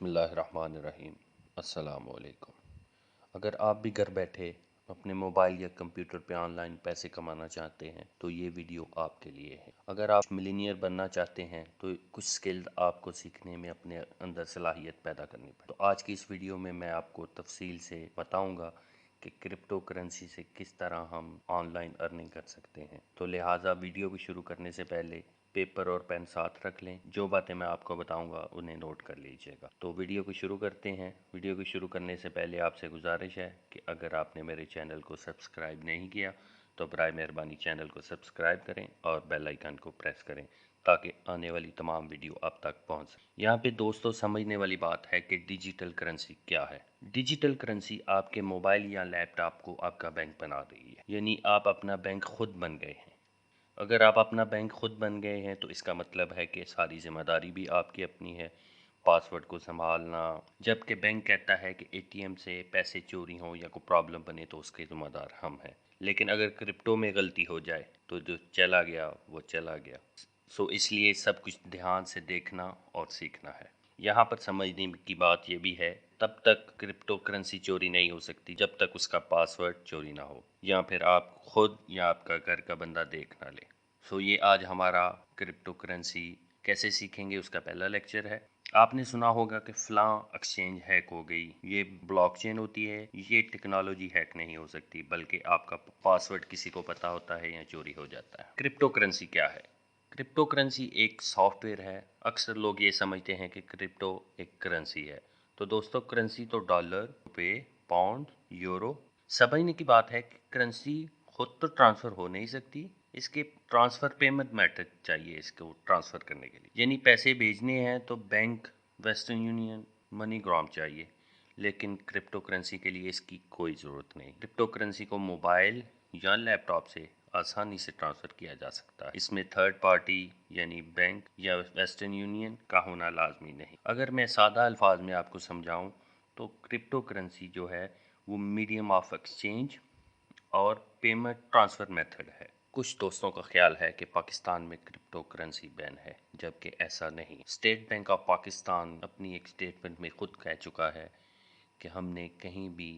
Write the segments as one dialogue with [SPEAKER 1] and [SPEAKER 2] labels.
[SPEAKER 1] बिस्मिल्लाहिर्रहमानिर्रहीम। अस्सलामुअलैकुम। अगर आप भी घर बैठे अपने मोबाइल या कंप्यूटर पे ऑनलाइन पैसे कमाना चाहते हैं तो ये वीडियो आपके लिए है। अगर आप मिलीनियर बनना चाहते हैं तो कुछ स्किल आपको सीखने में अपने अंदर सलाहियत पैदा करनी पड़े। तो आज की इस वीडियो में मैं आपको तफसील से बताऊंगा कि क्रिप्टो करेंसी से किस तरह हम ऑनलाइन अर्निंग कर सकते हैं। तो लिहाजा वीडियो को शुरू करने से पहले पेपर और पेन साथ रख लें। जो बातें मैं आपको बताऊंगा उन्हें नोट कर लीजिएगा। तो वीडियो को शुरू करते हैं। वीडियो को शुरू करने से पहले आपसे गुजारिश है कि अगर आपने मेरे चैनल को सब्सक्राइब नहीं किया तो बराए मेहरबानी चैनल को सब्सक्राइब करें और बेल आइकन को प्रेस करें ताकि आने वाली तमाम वीडियो आप तक पहुंच सके। यहाँ पे दोस्तों समझने वाली बात है कि डिजिटल करेंसी क्या है। डिजिटल करेंसी आपके मोबाइल या लैपटॉप को आपका बैंक बना रही है, यानी आप अपना बैंक खुद बन गए हैं। अगर आप अपना बैंक खुद बन गए हैं तो इसका मतलब है कि सारी जिम्मेदारी भी आपकी अपनी है, पासवर्ड को संभालना। जबकि बैंक कहता है कि एटीएम से पैसे चोरी हों या कोई प्रॉब्लम बने तो उसके ज़िम्मेदार हम हैं। लेकिन अगर क्रिप्टो में गलती हो जाए तो जो चला गया वो चला गया। सो इसलिए सब कुछ ध्यान से देखना और सीखना है। यहाँ पर समझने की बात यह भी है, तब तक क्रिप्टो करेंसी चोरी नहीं हो सकती जब तक उसका पासवर्ड चोरी ना हो या फिर आप खुद या आपका घर का बंदा देख ना ले। सो ये आज हमारा क्रिप्टो करेंसी कैसे सीखेंगे उसका पहला लेक्चर है। आपने सुना होगा कि फ़लाँ एक्सचेंज हैक हो गई। ये ब्लॉकचेन होती है, ये टेक्नोलॉजी हैक नहीं हो सकती, बल्कि आपका पासवर्ड किसी को पता होता है या चोरी हो जाता है। क्रिप्टो करेंसी क्या है? क्रिप्टो करेंसी एक सॉफ्टवेयर है। अक्सर लोग ये समझते हैं कि क्रिप्टो एक करेंसी है। तो दोस्तों करेंसी तो डॉलर, रुपए, पाउंड, यूरो। समझने की बात है कि करेंसी खुद तो ट्रांसफ़र हो नहीं सकती, इसके ट्रांसफ़र पेमेंट मेथड चाहिए इसको ट्रांसफ़र करने के लिए। यानी पैसे भेजने हैं तो बैंक, वेस्टर्न यूनियन, मनीग्राम चाहिए। लेकिन क्रिप्टो करेंसी के लिए इसकी कोई ज़रूरत नहीं। क्रिप्टो करेंसी को मोबाइल या लैपटॉप से आसानी से ट्रांसफ़र किया जा सकता है। इसमें थर्ड पार्टी यानी बैंक या वेस्टर्न यूनियन का होना लाजमी नहीं। अगर मैं सादा अल्फाज में आपको समझाऊं तो क्रिप्टो करेंसी जो है वो मीडियम ऑफ एक्सचेंज और पेमेंट ट्रांसफ़र मेथड है। कुछ दोस्तों का ख्याल है कि पाकिस्तान में क्रिप्टो करेंसी बैन है, जबकि ऐसा नहीं। स्टेट बैंक ऑफ पाकिस्तान अपनी एक स्टेटमेंट में खुद कह चुका है कि हमने कहीं भी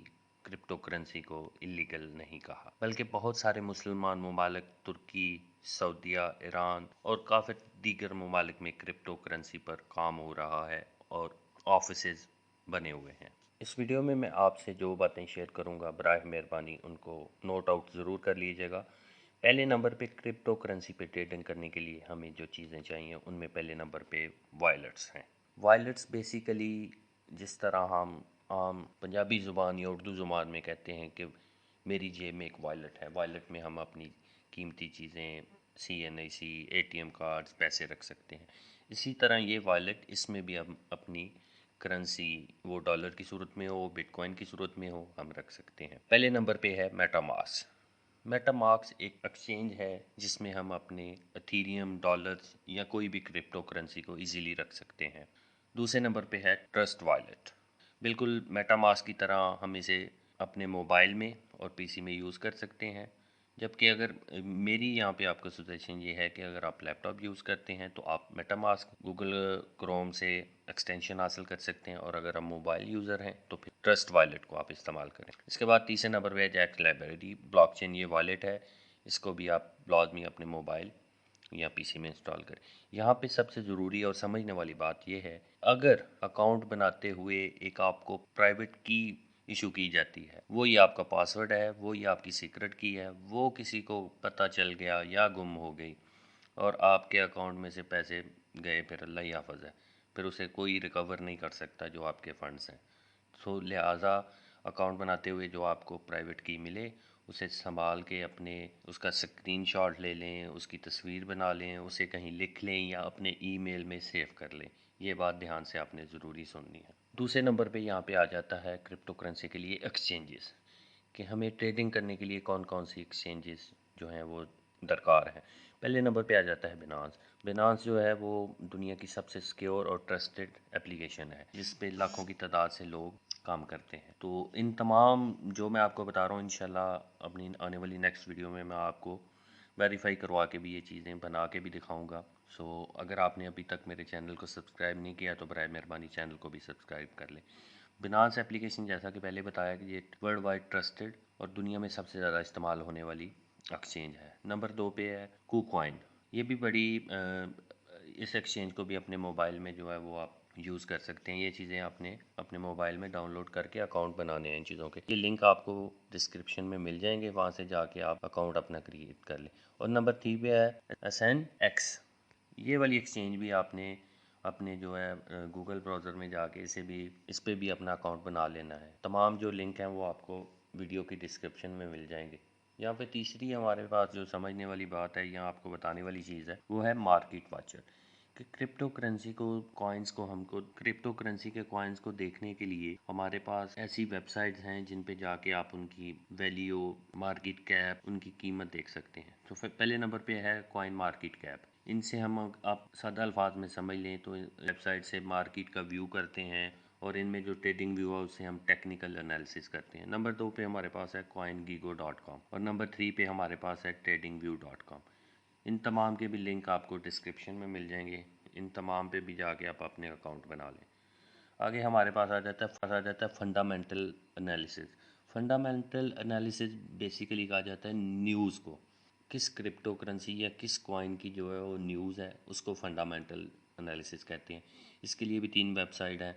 [SPEAKER 1] क्रिप्टो करेंसी को इलीगल नहीं कहा, बल्कि बहुत सारे मुसलमान ममालिक, तुर्की, सऊदीया, ईरान और काफ़ी दीगर ममालिक में क्रिप्टो करेंसी पर काम हो रहा है और ऑफिसेज बने हुए हैं। इस वीडियो में मैं आपसे जो बातें शेयर करूंगा बराए मेहरबानी उनको नोट आउट ज़रूर कर लीजिएगा। पहले नंबर पे क्रिप्टो करेंसी पे ट्रेडिंग करने के लिए हमें जो चीज़ें चाहिए उनमें पहले नंबर पे वॉलेट्स हैं। वॉलेट्स बेसिकली जिस तरह हम आम पंजाबी ज़ुबान या उर्दू ज़ुबान में कहते हैं कि मेरी जेब में एक वॉलेट है, वॉलेट में हम अपनी कीमती चीज़ें, CNIC, ATM कार्ड्स, पैसे रख सकते हैं। इसी तरह ये वॉलेट, इसमें भी हम अपनी करेंसी, वो डॉलर की सूरत में हो, बिटकॉइन की सूरत में हो, हम रख सकते हैं। पहले नंबर पे है मेटामास्क। मेटामास्क एक एक्सचेंज है जिसमें हम अपने एथीरियम, डॉलर्स या कोई भी क्रिप्टो करेंसी को इजीली रख सकते हैं। दूसरे नंबर पे है ट्रस्ट वॉलेट। बिल्कुल मेटामास्क की तरह हम इसे अपने मोबाइल में और PC में यूज़ कर सकते हैं। जबकि अगर मेरी यहाँ पे आपको सजेशन ये है कि अगर आप लैपटॉप यूज़ करते हैं तो आप मेटामास्क गूगल क्रोम से एक्सटेंशन हासिल कर सकते हैं, और अगर आप मोबाइल यूज़र हैं तो फिर ट्रस्ट वॉलेट को आप इस्तेमाल करें। इसके बाद तीसरे नंबर पे है जैक्स लाइब्रेरी ब्लॉकचेन। ये वॉलेट है, इसको भी आप लाजमी अपने मोबाइल या PC में इंस्टॉल करें। यहाँ पे सबसे ज़रूरी और समझने वाली बात यह है, अगर अकाउंट बनाते हुए एक आपको प्राइवेट की इशू की जाती है, वो ही आपका पासवर्ड है, वो ही आपकी सीक्रेट की है, वो किसी को पता चल गया या गुम हो गई और आपके अकाउंट में से पैसे गए, फिर अल्लाह ही हाफ़िज़ है, फिर उसे कोई रिकवर नहीं कर सकता जो आपके फ़ंड्स हैं। सो लिहाजा अकाउंट बनाते हुए जो आपको प्राइवेट की मिले उसे संभाल के अपने उसका स्क्रीनशॉट ले लें, उसकी तस्वीर बना लें, उसे कहीं लिख लें या अपने ईमेल में सेव कर लें। ये बात ध्यान से आपने ज़रूरी सुननी है। दूसरे नंबर पे यहाँ पे आ जाता है क्रिप्टो करेंसी के लिए एक्सचेंजेस, कि हमें ट्रेडिंग करने के लिए कौन कौन सी एक्सचेंजेस जो हैं वो दरकार हैं। पहले नंबर पे आ जाता है बिनांस। बिनांस जो है वो दुनिया की सबसे सिक्योर और ट्रस्टेड एप्लीकेशन है जिस पे लाखों की तादाद से लोग काम करते हैं। तो इन तमाम जो मैं आपको बता रहा हूँ इंशाल्लाह अपनी आने वाली नेक्स्ट वीडियो में मैं आपको ویریفائی کروا کے بھی یہ چیزیں بنا کے بھی دکھاؤں گا. سو اگر آپ نے ابھی تک میرے چینل کو سبسکرائب نہیں کیا تو برائے مہربانی چینل کو بھی سبسکرائب کر لیں. بینانس ایپلیکیشن جیسا کہ پہلے بتایا کہ یہ ورلڈ وائڈ ٹرسٹڈ اور دنیا میں سب سے زیادہ استعمال ہونے والی ایکسچینج ہے. نمبر 2 پہ ہے کوکوائن. یہ بھی بڑی اس ایکسچینج کو بھی اپنے موبائل میں جو ہے وہ آپ یوز کر سکتے ہیں. یہ چیزیں آپ نے اپنے موبائل میں ڈاؤن لوڈ کر کے اکاؤنٹ بنانے ہیں ان چیزوں کے. یہ لنک آپ کو ڈسکرپشن میں مل جائیں گے, وہاں سے جا کے آپ اکاؤنٹ اپنا کریٹ کر لیں. اور نمبر 3 پہ ہے AscendEX. یہ والی ایکسچینج بھی آپ نے اپنے جو ہے گوگل براؤزر میں جا کے اس پہ بھی اپنا اکاؤنٹ بنا لینا ہے. تمام جو لنک ہیں وہ آپ کو ویڈیو کی ڈسکرپشن میں مل جائیں گے. یہاں پہ تیسری ہمارے پاس جو سمجھنے والی بات ہے یا آپ کو بتانے والی چیز ہے وہ ہے مارکیٹ واچر. کہ کرپٹو کرنسی کے کوائنز کو دیکھنے کے لیے ہمارے پاس ایسی ویب سائٹس ہیں جن پہ جا کے آپ ان کی ویلیو, مارکیٹ کیپ, ان کی قیمت دیکھ سکتے ہیں. تو پہلے نمبر پہ ہے کوائن مارکیٹ کیپ. ان سے ہم آپ سادہ الفاظ میں سمجھ لیں تو ویب سائٹ سے مارکیٹ کا ویو کرتے ہیں اور ان میں جو ٹریڈنگ ویو ہے اس سے ہم ٹیکنیکل انالیسس کرتے ہیں. نمبر 2 پہ ہمارے پاس ہے coingego.com اور نمبر 3 پہ ہمارے پاس ہے tradingview.com. ان تمام کے بھی لنک آپ کو ڈسکرپشن میں مل جائیں گے. ان تمام پہ بھی جا کے آپ اپنے اکاؤنٹ بنا لیں. آگے ہمارے پاس آ جاتا ہے fundamental analysis. Fundamental analysis basically کہا جاتا ہے نیوز کو. کس کرپٹو کرنسی یا کس کوائن کی جو ہے وہ نیوز ہے اس کو فنڈامنٹل انالیسس کہتے ہیں. اس کے لیے بھی 3 ویب سائٹ ہیں.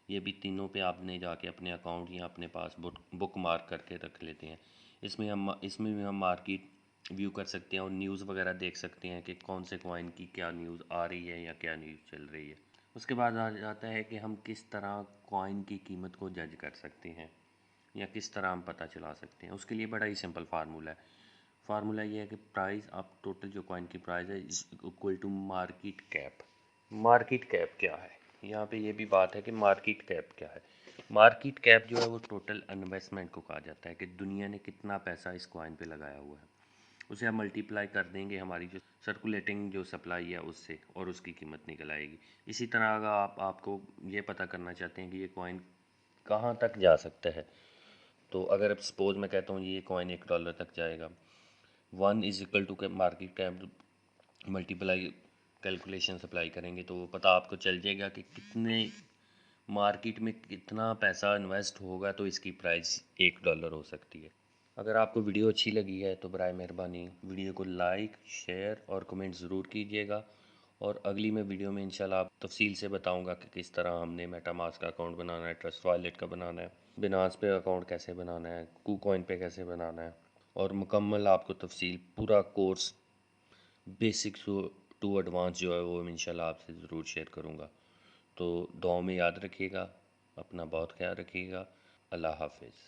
[SPEAKER 1] یہ بھی تینوں پہ آپ نے جا کے اپنے اکاؤنٹ یا اپنے پاس بک مارک کر کے رکھ لیتے ہیں. اس میں بھی ہم مارکیٹ ویو کر سکتے ہیں اور نیوز وغیرہ دیکھ سکتے ہیں کہ کون سے کوائن کی کیا نیوز آ رہی ہے یا کیا نیوز چل رہی ہے. اس کے بعد آ جاتا ہے کہ ہم کس طرح کوائن کی قیمت کو جج کر سکتے ہیں یا کس طرح ہم پتہ چلا سکتے ہیں. اس کے لیے بڑا ہی سمپل فارمولہ ہے. فارمولہ یہ ہے کہ پرائز آپ ٹوٹل جو کوائن کی پرائز ہے is equal to market cap. Market cap کیا ہے؟ یہاں پہ یہ بھی بات ہے کہ مارکیٹ کیپ کیا ہے. مارکیٹ کیپ جو ہے وہ ٹوٹل انویسٹمنٹ کو کہا جاتا ہے کہ دنیا نے کتنا پیسہ اس کوائن پہ لگایا ہوا ہے. اسے ہم ملٹیپلائی کر دیں گے ہماری جو سرکولیٹنگ جو سپلائی ہے اس سے اور اس کی قیمت نکل آئے گی. اسی طرح اگر آپ کو یہ پتہ کرنا چاہتے ہیں کہ یہ کوائن کہاں تک جا سکتا ہے تو اگر اب سپوز میں کہتا ہوں یہ کوائن $1 تک جائے گا, 1 is equal to market cap multiply calculation supply کریں گے تو وہ پتہ آپ کو چل جائے گا کہ کتنے مارکیٹ میں کتنا پیسہ انویسٹ ہوگا تو اس کی پرائس $1 ہو سکتی ہے. اگر آپ کو ویڈیو اچھی لگی ہے تو برائے مہربانی ویڈیو کو لائک, شیئر اور کمنٹ ضرور کیجیے گا. اور اگلی میں ویڈیو میں انشاءاللہ آپ تفصیل سے بتاؤں گا کہ کس طرح ہم نے میٹا ماسک کا اکاؤنٹ بنانا ہے, ٹرسٹ والیٹ کا بنانا ہے, بینانس پہ اکاؤنٹ کیسے بنانا ہے, کوکوائن پہ کیسے بنانا ہے, اور مکمل آپ کو تفصیل پورا کورس بیسک ٹو ایڈوانس جو ہے وہ انشاءاللہ آپ سے ضرور شیئر کروں گا. تو دعاؤں میں یاد رکھیے گا, اپنا بہت خیال رکھیے گا. اللہ حافظ.